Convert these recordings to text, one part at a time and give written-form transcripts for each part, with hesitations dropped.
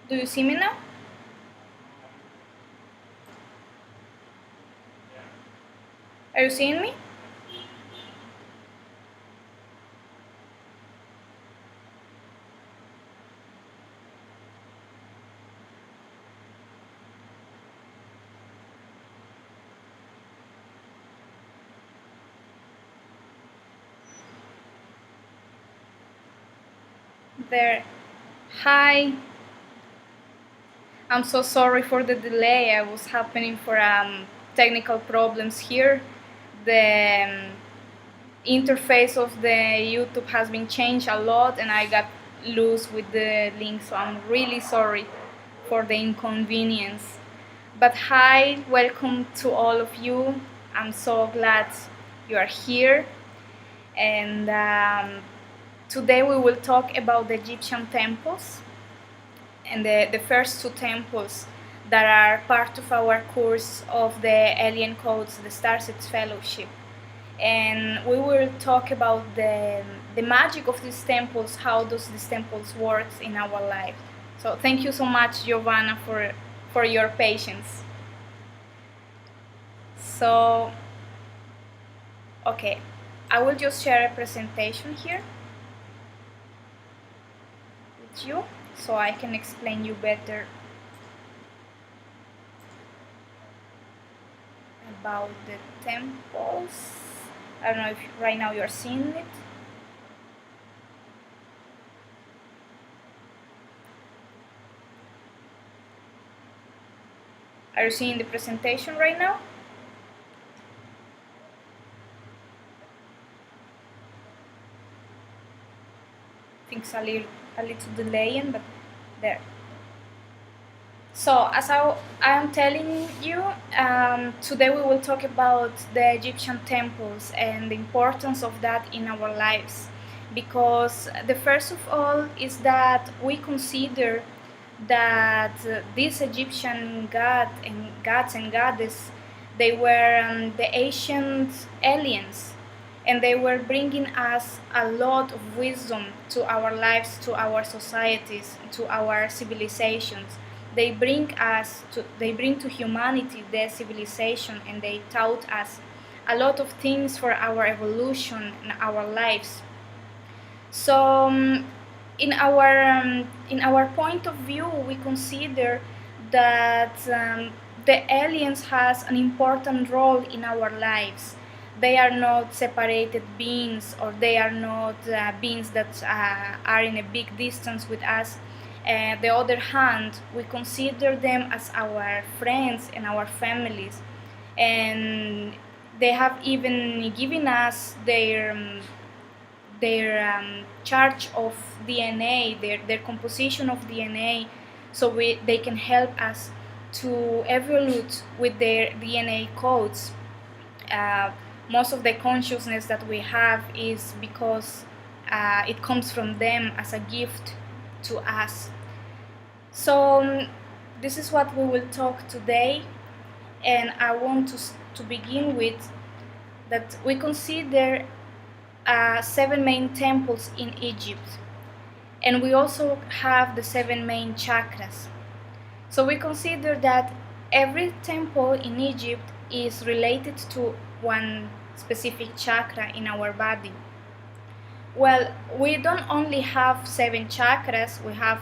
Do you see me now? Are you seeing me? There. Hi. I'm so sorry for the delay. I was happening for technical problems here. The interface of the YouTube has been changed a lot, and I got loose with the link. So I'm really sorry for the inconvenience. But hi, welcome to all of you. I'm so glad you are here. And today we will talk about the Egyptian temples and the first two temples that are part of our course of the Alien Codes, the Starseed Fellowship. And we will talk about the magic of these temples, how does these temples work in our life. So thank you so much, Giovanna, for your patience. So, okay, I will just share a presentation here with you so I can explain you better about the temples. I don't know if right now you're seeing it. Are you seeing the presentation right now? I think it's a little delaying, but there. So, as I am telling you, today we will talk about the Egyptian temples and the importance of that in our lives. Because the first of all is that we consider that these Egyptian gods and goddesses, they were the ancient aliens, and they were bringing us a lot of wisdom to our lives, to our societies, to our civilizations. They bring to humanity their civilization, and they taught us a lot of things for our evolution and our lives. So in our point of view, we consider that the aliens has an important role in our lives. They are not separated beings, or they are not beings that are in a big distance with us. The other hand, we consider them as our friends and our families, and they have even given us their charge of DNA, their composition of DNA, so they can help us to evolve with their DNA codes. Uh, Most of the consciousness that we have is because it comes from them as a gift to us. So this is what we will talk today, and I want to begin with that we consider seven main temples in Egypt, and we also have the seven main chakras. So we consider that every temple in Egypt is related to one specific chakra in our body. Well, we don't only have seven chakras, we have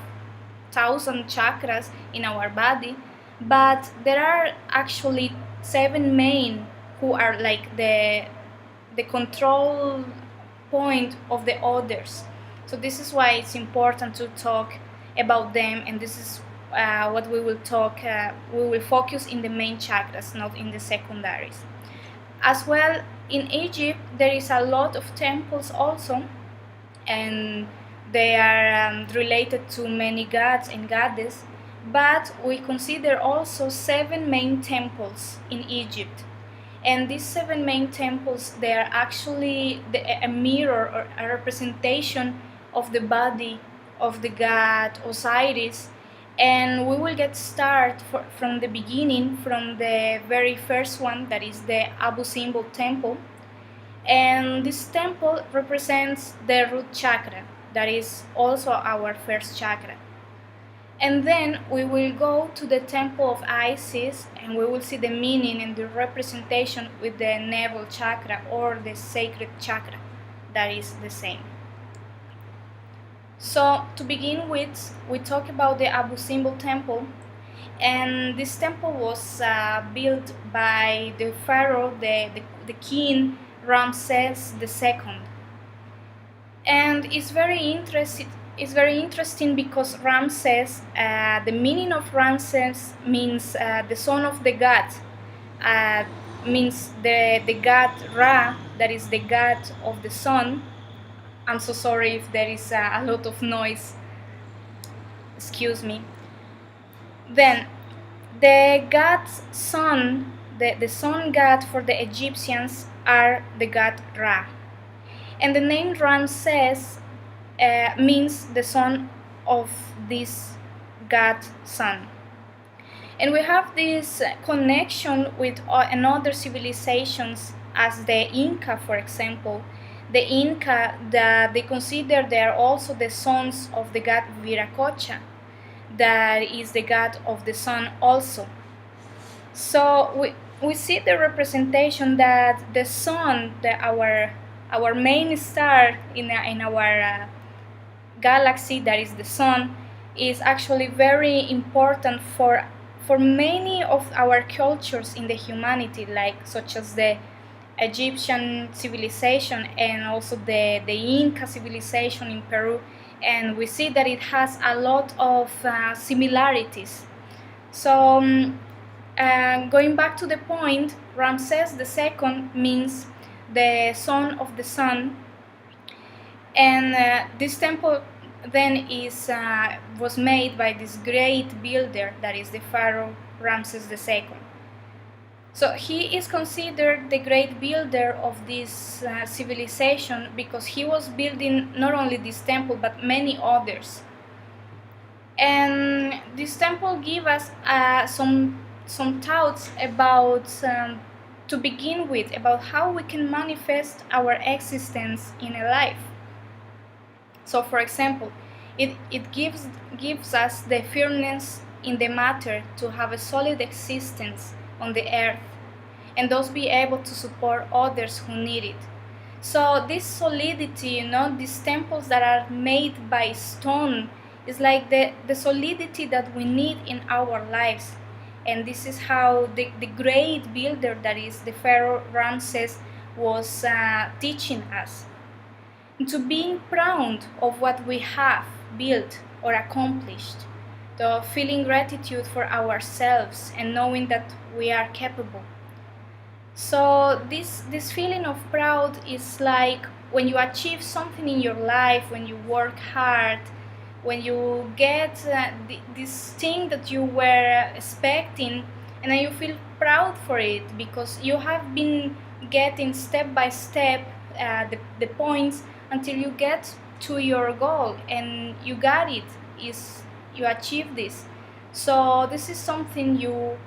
1,000 chakras in our body, but there are actually seven main who are like the control point of the others. So this is why it's important to talk about them, and this is what we will talk. We will focus in the main chakras, not in the secondaries. As well, in Egypt there is a lot of temples also, and they are related to many gods and goddesses. But we consider also seven main temples in Egypt, and these seven main temples, they are actually a mirror or a representation of the body of the god Osiris. And we will get started from the beginning, from the very first one, that is the Abu Simbel temple. And this temple represents the root chakra, that is also our first chakra. And then we will go to the temple of Isis and we will see the meaning and the representation with the navel chakra or the sacred chakra. That is the same. So to begin with, we talk about the Abu Simbel temple, and this temple was built by the pharaoh, the king Ramses II. And it's very interesting because Ramses, the meaning of Ramses means the son of the god, means the god Ra, that is the god of the sun. I'm so sorry if there is a lot of noise, excuse me. Then the god's son, the sun god for the Egyptians are the god Ra. And the name Ramses means the son of this god sun. And we have this connection with another civilizations, as the Inca, for example. The Inca, they consider they are also the sons of the god Viracocha, that is the god of the sun also. So we see the representation that the sun, our main star in our galaxy, that is the sun, is actually very important for many of our cultures in the humanity, like such as the Egyptian civilization and also the Inca civilization in Peru. And we see that it has a lot of similarities. So going back to the point, Ramses II means the son of the sun, and this temple then was made by this great builder, that is the pharaoh Ramses II. So he is considered the great builder of this civilization because he was building not only this temple but many others. And this temple gives us some thoughts about, to begin with, about how we can manifest our existence in a life. So, for example, it gives us the firmness in the matter to have a solid existence on the earth, and thus be able to support others who need it. So this solidity, these temples that are made by stone, is like the solidity that we need in our lives. And this is how the great builder, that is the pharaoh Ramses, was teaching us. To being proud of what we have built or accomplished, to feeling gratitude for ourselves and knowing that we are capable. So this feeling of proud is like when you achieve something in your life, when you work hard, when you get this thing that you were expecting, and then you feel proud for it because you have been getting step by step the points until you get to your goal, and you got it, you achieved this. So this is something you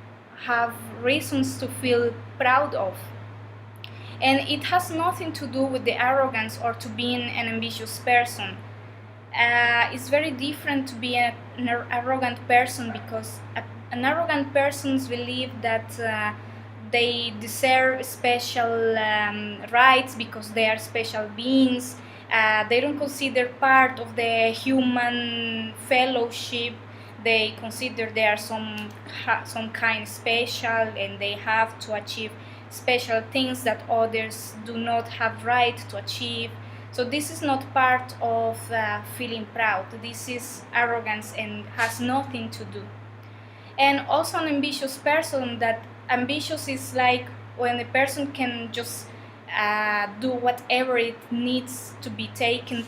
have reasons to feel proud of. And it has nothing to do with the arrogance or to being an ambitious person. It's very different to be an arrogant person, because an arrogant person believes that they deserve special rights because they are special beings. They don't consider part of the human fellowship. They consider they are some kind special, and they have to achieve special things that others do not have right to achieve. So this is not part of feeling proud. This is arrogance and has nothing to do. And also an ambitious person, that ambitious is like when a person can just do whatever it needs to be taken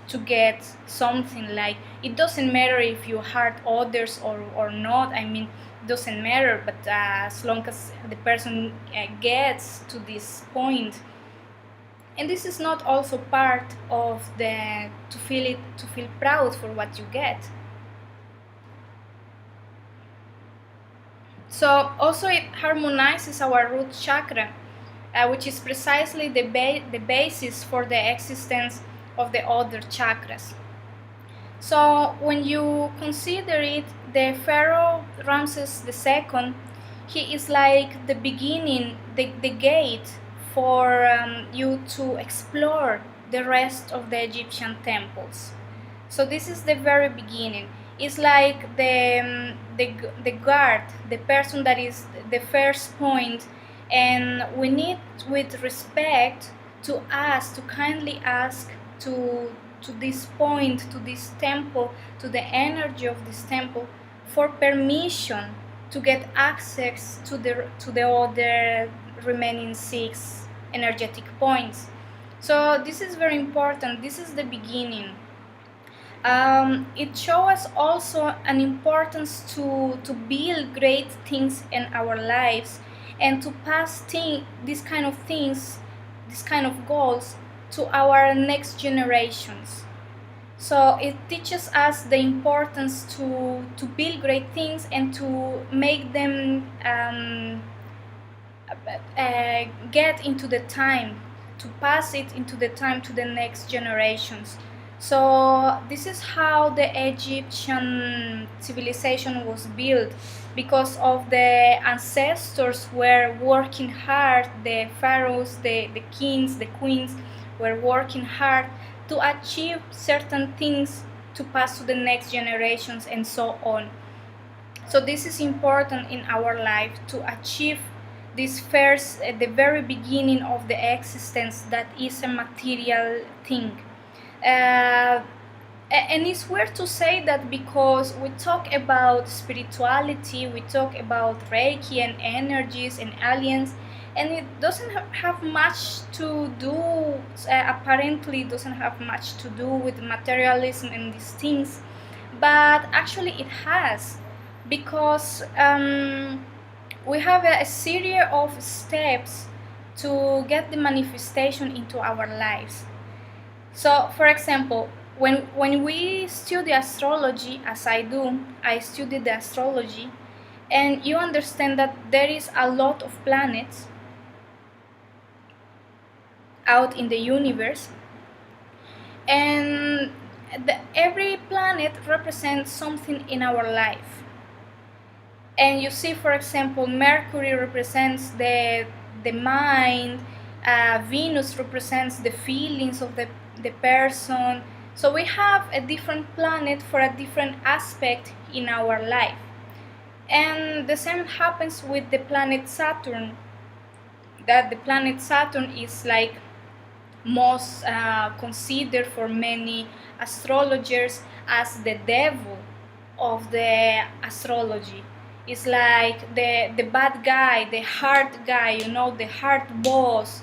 to get something. Like, it doesn't matter if you hurt others or not. I mean, it doesn't matter, but as long as the person gets to this point. And this is not also part of to feel proud for what you get. So also it harmonizes our root chakra, which is precisely the basis for the existence of the other chakras. So when you consider it, the Pharaoh Ramses II, he is like the beginning, the gate for you to explore the rest of the Egyptian temples. So this is the very beginning. It's like the guard, the person that is the first point, and we need, with respect, to ask, to kindly ask to this point, to this temple, to the energy of this temple, for permission to get access to the other remaining 6 energetic points. So this is very important. This is the beginning. It shows us also an importance to build great things in our lives and to pass these kind of things, these kind of goals, to our next generations. So it teaches us the importance to build great things and to make them get into the time, to pass it into the time to the next generations. So this is how the Egyptian civilization was built, because of the ancestors were working hard, the pharaohs, the kings, the queens were working hard to achieve certain things to pass to the next generations and so on. So this is important in our life, to achieve this first, at the very beginning of the existence, that is a material thing. And it's weird to say that, because we talk about spirituality, we talk about Reiki and energies and aliens, and it doesn't have much to do, apparently doesn't have much to do with materialism and these things, but actually it has, because we have a series of steps to get the manifestation into our lives. So, for example, when we study astrology, as I do, I studied the astrology, and you understand that there is a lot of planets out in the universe, and every planet represents something in our life. And you see, for example, Mercury represents the mind, Venus represents the feelings of the person. So we have a different planet for a different aspect in our life. And the same happens with the planet Saturn, that the planet Saturn is like most considered for many astrologers as the devil of the astrology. It's like the bad guy, the hard guy, the hard boss,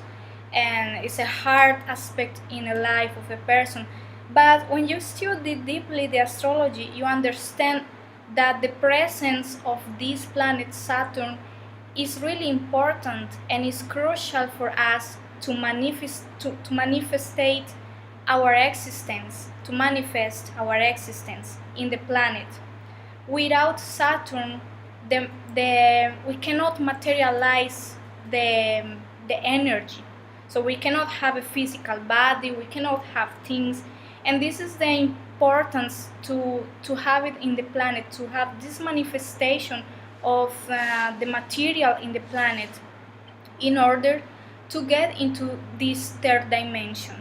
and it's a hard aspect in the life of a person. But when you study deeply the astrology, you understand that the presence of this planet Saturn is really important and is crucial for us to manifestate our existence, to manifest our existence in the planet. Without Saturn, we cannot materialize the energy. So we cannot have a physical body, we cannot have things, and this is the importance to have it in the planet, to have this manifestation of the material in the planet, in order to get into this third dimension.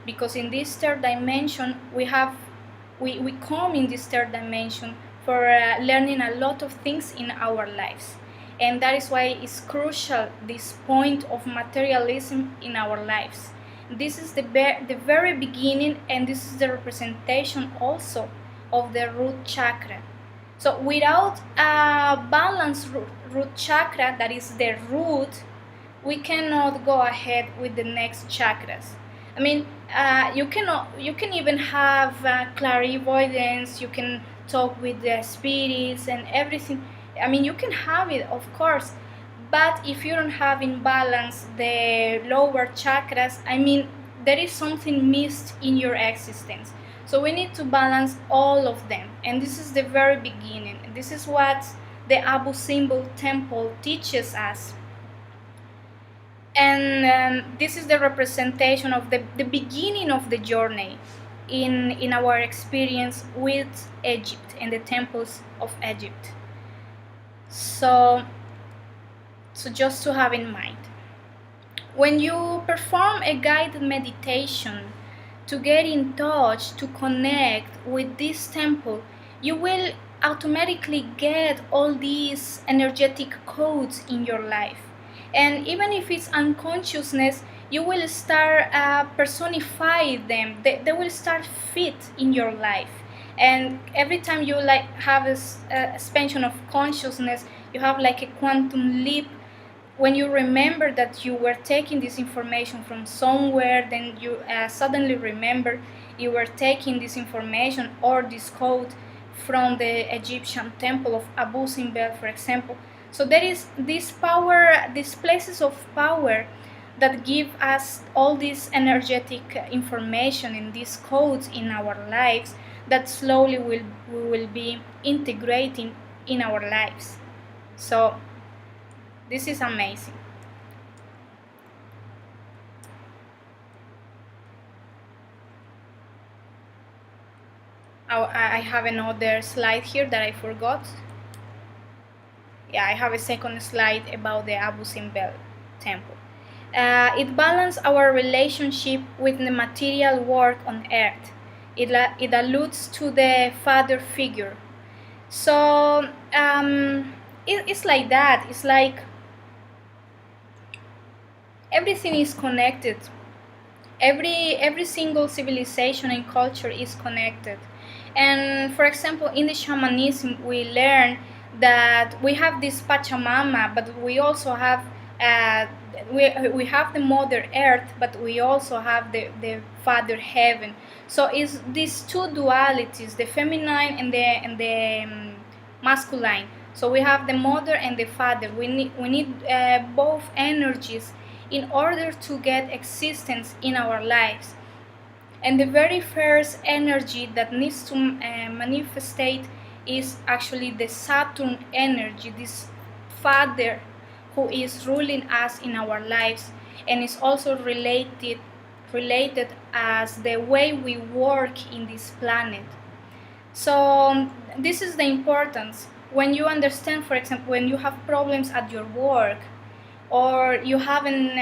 Because in this third dimension we come in this third dimension for learning a lot of things in our lives, and that is why it's crucial, this point of materialism in our lives. This is the very beginning, and this is the representation also of the root chakra. So without a balanced root chakra, that is the root, we cannot go ahead with the next chakras. I mean, you can even have clairvoyance, you can talk with the spirits and everything. I mean, you can have it, of course, but if you don't have in balance the lower chakras, I mean, there is something missed in your existence. So we need to balance all of them, and this is the very beginning. This is what the Abu Simbel temple teaches us. And this is the representation of the beginning of the journey. in our experience with Egypt and the temples of Egypt. So, so just to have in mind. When you perform a guided meditation to get in touch, to connect with this temple, you will automatically get all these energetic codes in your life. And even if it's unconsciousness, you will start personify them. They will start fit in your life. And every time you like have a expansion of consciousness, you have like a quantum leap. When you remember that you were taking this information from somewhere, then you suddenly remember you were taking this information or this code from the Egyptian temple of Abu Simbel, for example. So there is this power, these places of power that give us all this energetic information and these codes in our lives that slowly we will be integrating in our lives. So this is amazing. I have another slide here that I forgot. Yeah, I have a second slide about the Abu Simbel temple. It balances our relationship with the material world on earth. It alludes to the father figure. So it's like that. It's like everything is connected. Every single civilization and culture is connected. And for example, in the shamanism, we learn that we have this Pachamama, but we also have we have the Mother Earth, but we also have the Father Heaven. So it's these two dualities, the feminine and the masculine. So we have the Mother and the Father. We need both energies in order to get existence in our lives. And the very first energy that needs to manifestate is actually the Saturn energy, this father who is ruling us in our lives, and is also related as the way we work in this planet. So this is the importance. When you understand, for example, when you have problems at your work, or you haven't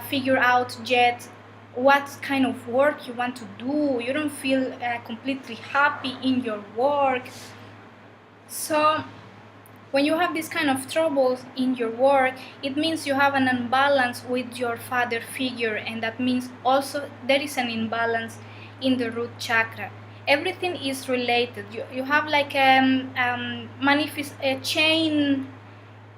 figured out yet what kind of work you want to do, you don't feel completely happy in your work. So when you have this kind of troubles in your work, it means you have an imbalance with your father figure, and that means also there is an imbalance in the root chakra. Everything is related. You have like a chain,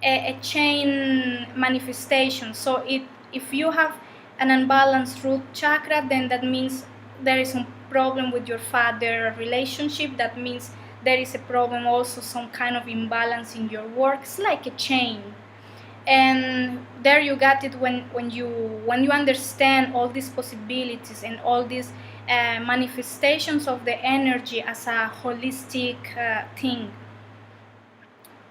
a chain manifestation. So if you have an unbalanced root chakra, then that means there is a problem with your father relationship. That means there is a problem also, some kind of imbalance in your work. It's like a chain. And there you got it when you understand all these possibilities and all these manifestations of the energy as a holistic thing.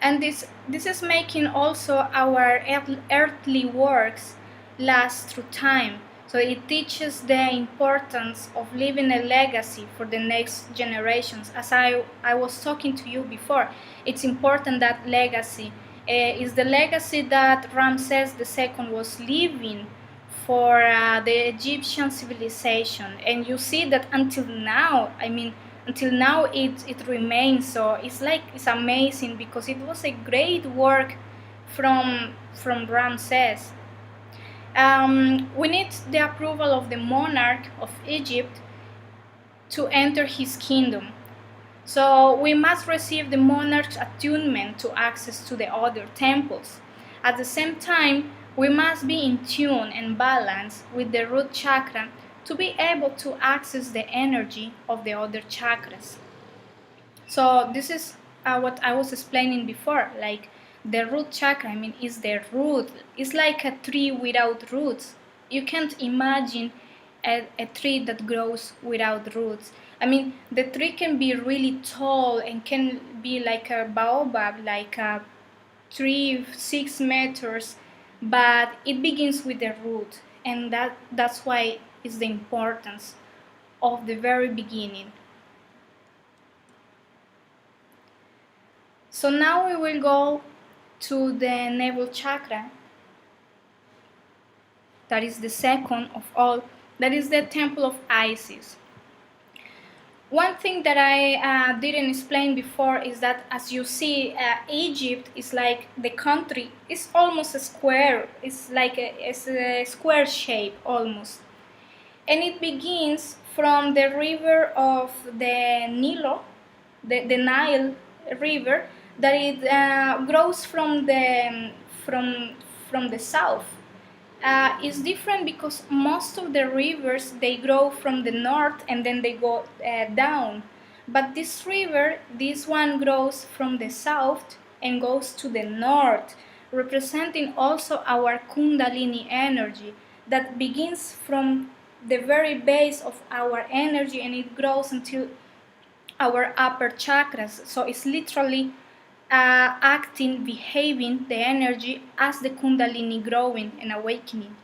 And this is making also our earthly works last through time. So it teaches the importance of leaving a legacy for the next generations. As I was talking to you before, it's important that legacy is the legacy that Ramses II was leaving for the Egyptian civilization. And you see that until now, until now it remains. So it's amazing, because it was a great work from Ramses. We need the approval of the monarch of Egypt to enter his kingdom. So we must receive the monarch's attunement to access to the other temples. At the same time, we must be in tune and balance with the root chakra to be able to access the energy of the other chakras. So this is what I was explaining before, like the root chakra, is the root. It's like a tree without roots. You can't imagine a tree that grows without roots. The tree can be really tall and can be like a baobab, like a 3-6 meters, but it begins with the root, and that's why is the importance of the very beginning. So now we will go to the navel chakra. That is the second of all. That is the temple of Isis. One thing that I didn't explain before is that, as you see, Egypt is like the country. It's almost a square. It's like it's a square shape almost. And it begins from the river of the Nilo, the Nile River, that it grows from the south. Is different because most of the rivers, they grow from the north and then they go down. But this river, this one grows from the south and goes to the north, representing also our Kundalini energy that begins from the very base of our energy and it grows until our upper chakras. So it's literally acting, behaving the energy as the Kundalini growing and awakening.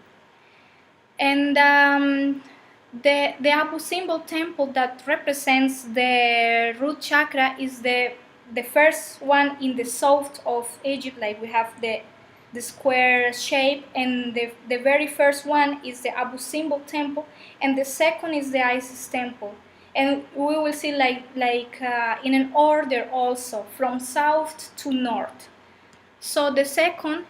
And the Abu Simbel temple that represents the root chakra is the first one in the south of Egypt. Like we have the square shape, and the very first one is the Abu Simbel temple, and the second is the Isis temple. And we will see like in an order also from south to north. So the second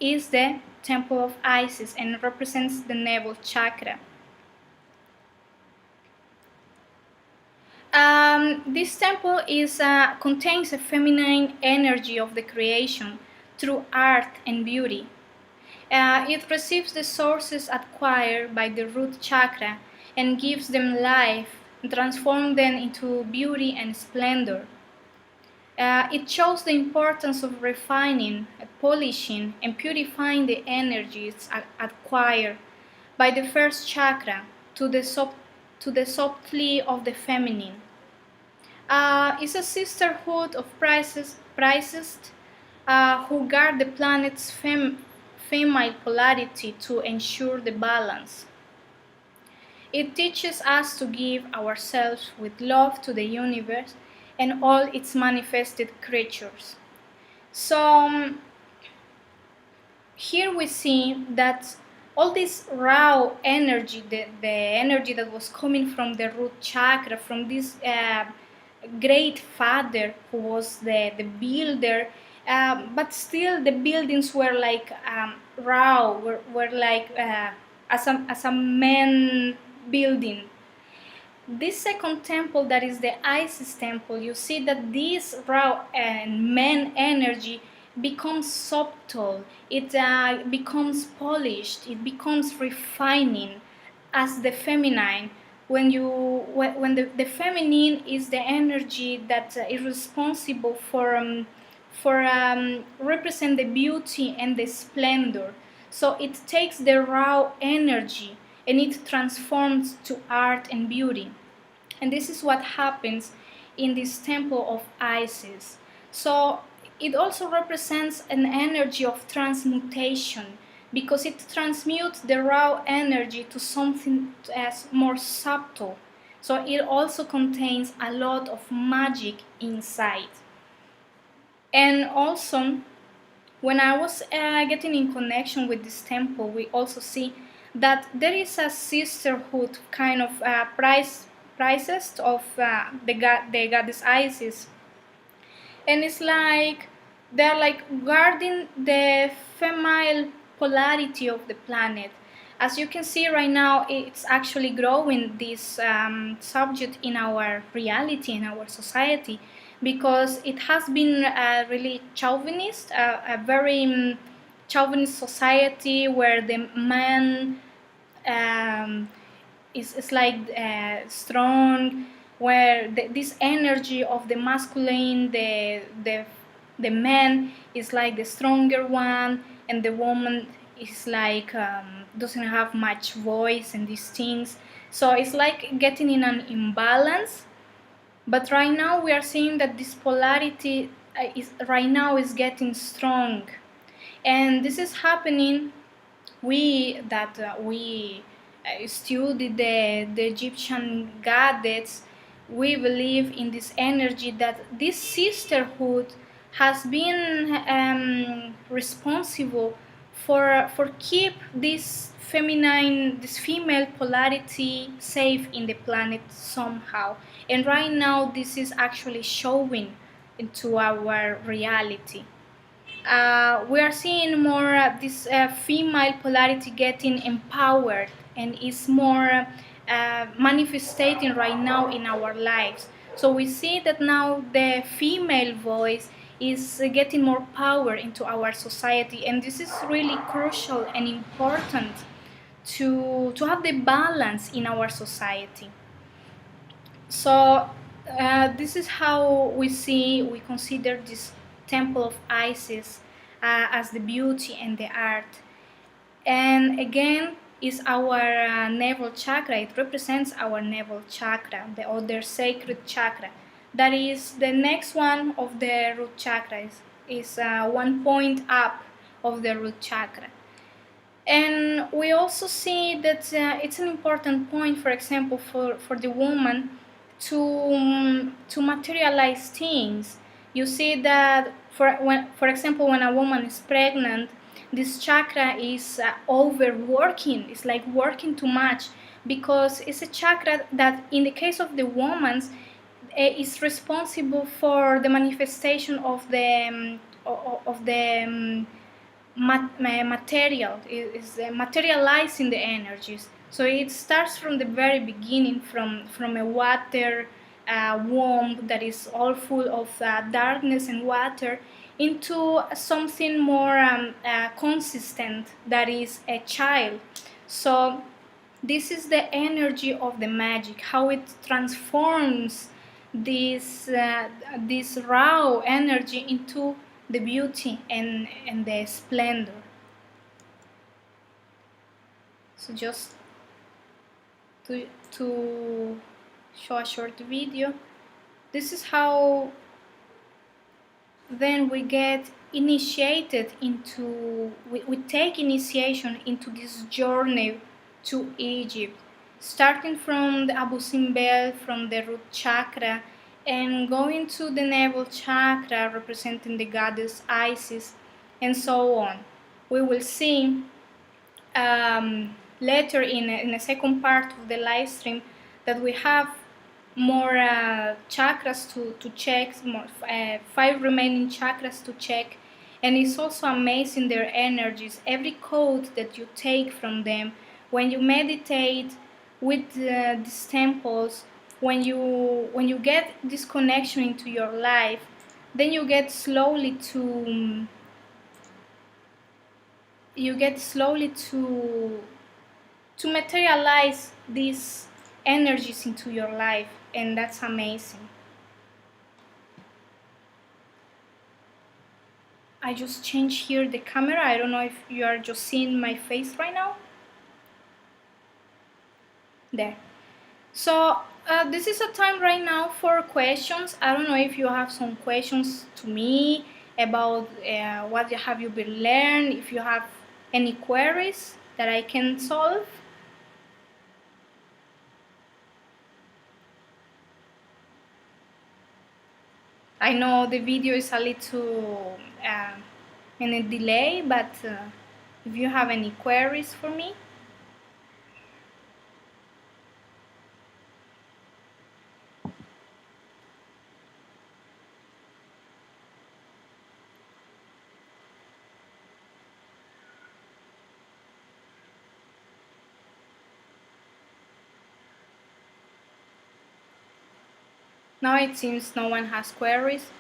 is the temple of Isis and represents the navel chakra. This temple contains a feminine energy of the creation through art and beauty. It receives the sources acquired by the root chakra and gives them life, transforms them into beauty and splendor. It shows the importance of refining, polishing, and purifying the energies acquired by the first chakra to the subtlety of the feminine. It's a sisterhood of priestesses who guard the planet's female polarity to ensure the balance. It teaches us to give ourselves with love to the universe and all its manifested creatures. So here we see that all this raw energy, the energy that was coming from the root chakra, from this great father who was the builder, but still the buildings were like raw, were like as a man building. This second temple, that is the Isis temple, you see that this raw and man energy becomes subtle, it becomes polished, it becomes refining as the feminine. When the feminine is the energy that is responsible for represent the beauty and the splendor. So it takes the raw energy and it transforms to art and beauty. And this is what happens in this temple of Isis. So it also represents an energy of transmutation because it transmutes the raw energy to something as more subtle. So it also contains a lot of magic inside. And also, when I was getting in connection with this temple, we also see that there is a sisterhood kind of priestess of the goddess Isis, and it's like they're like guarding the female polarity of the planet. As you can see right now, it's actually growing, this subject in our reality, in our society, because it has been really chauvinist, a very chauvinist society where the man is like strong, where this energy of the masculine, the man is like the stronger one, and the woman is like doesn't have much voice and these things. So it's like getting in an imbalance. But right now we are seeing that this polarity is getting strong, and this is happening. We study the Egyptian goddess, we believe in this energy that this sisterhood has been responsible for keep this feminine, this female polarity safe in the planet somehow. And right now, this is actually showing into our reality. We are seeing more this female polarity getting empowered and is more manifesting right now in our lives. So we see that now the female voice is getting more power into our society, and this is really crucial and important to have the balance in our society. So this is how we consider this temple of Isis as the beauty and the art. And again, is our navel chakra. It represents our navel chakra, the other sacred chakra. That is the next one of the root chakras. Is 1 point up of the root chakra. And we also see that it's an important point, for example, for the woman to materialize things. You see that for example, when a woman is pregnant, this chakra is overworking. It's like working too much, because it's a chakra that, in the case of the woman's, is responsible for the manifestation of the material. Is materializing the energies. So it starts from the very beginning, from a water womb that is all full of darkness and water, into something more consistent, that is a child. So this is the energy of the magic, how it transforms this raw energy into the beauty and the splendor. So just to show a short video, this is how then we get initiated into, we take initiation into this journey to Egypt, starting from the Abu Simbel, from the root chakra, and going to the navel chakra representing the goddess Isis, and so on. We will see later in a second part of the live stream that we have more chakras to check, more 5 remaining chakras to check. And it's also amazing, their energies, every code that you take from them when you meditate with these temples. When you get this connection into your life, then you get slowly to materialize these energies into your life, and that's amazing. I just changed here the camera. I don't know if you are just seeing my face right now. There. So this is a time right now for questions. I don't know if you have some questions to me about what have you been learned, if you have any queries that I can solve. I know the video is a little in a delay, but if you have any queries for me. Now it seems no one has queries.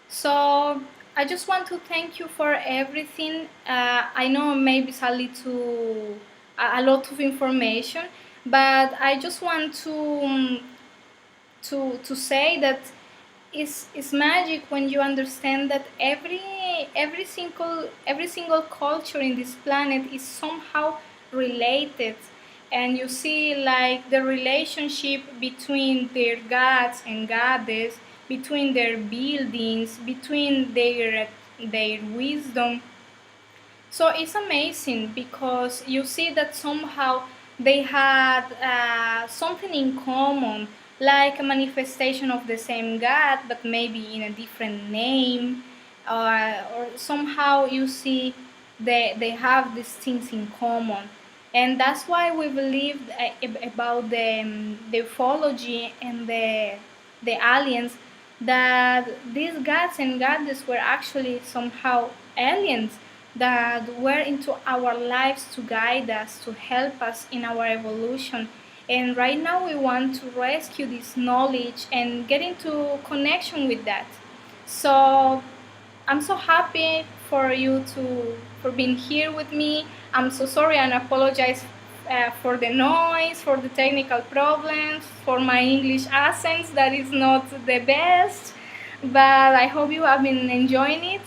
So I just want to thank you for everything. I know maybe it's a lot of information, but I just want to say that it's magic when you understand that every single culture in this planet is somehow related. And you see, like, the relationship between their gods and goddess, between their buildings, between their wisdom. So it's amazing, because you see that somehow they had something in common, like a manifestation of the same God, but maybe in a different name, or somehow you see they have these things in common. And that's why we believe about the ufology and the aliens, that these gods and goddesses were actually somehow aliens that were into our lives to guide us, to help us in our evolution. And right now we want to rescue this knowledge and get into connection with that. So I'm so happy for you to for being here with me. I'm so sorry and apologize for the noise, for the technical problems, for my English accents that is not the best, but I hope you have been enjoying it.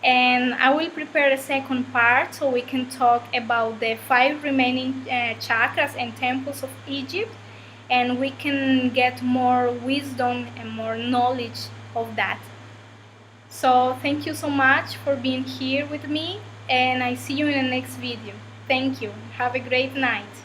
And I will prepare a second part so we can talk about the 5 remaining chakras and temples of Egypt, and we can get more wisdom and more knowledge of that. So thank you so much for being here with me, and I see you in the next video. Thank you. Have a great night.